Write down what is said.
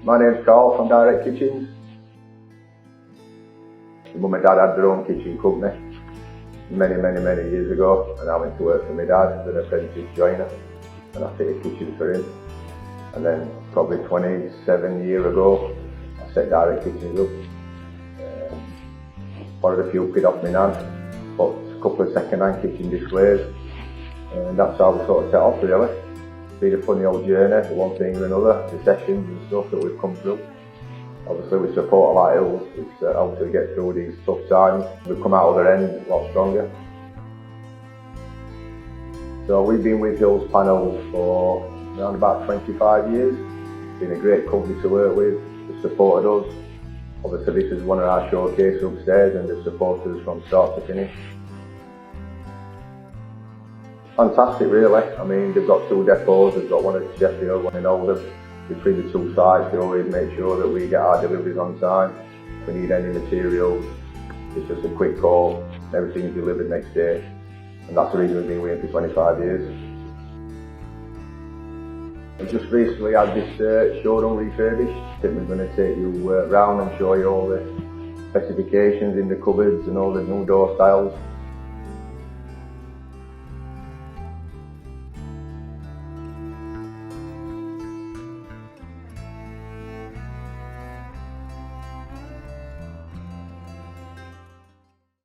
My name's Carl from Direct Kitchens. My mum and dad had their own kitchen company many years ago, and I went to work for my dad as an apprentice joiner, and I fitted kitchens for him. And then probably 27 years ago, I set Direct Kitchens up. Borrowed a few quid off my nan, bought a couple of second-hand kitchen displays, and that's how we sort of set off really. It's been a funny old journey, one thing and another, recessions and stuff that we've come through. Obviously with support of our Hills, which helps us get through these tough times. We've come out of the end a lot stronger. So we've been with Hills Panels for around about 25 years. It's been a great company to work with, they've supported us. Obviously this is one of our showcases upstairs and they've supported us from start to finish. Fantastic really, I mean they've got 2 depots, they've got one at Sheffield, one in Oldham. Between the 2 sites we always make sure that we get our deliveries on time. If we need any materials, it's just a quick call, everything's delivered next day. And that's the reason we've been with him for 25 years. We just recently had this showroom refurbished. I think we're going to take you round and show you all the specifications in the cupboards and all the new door styles.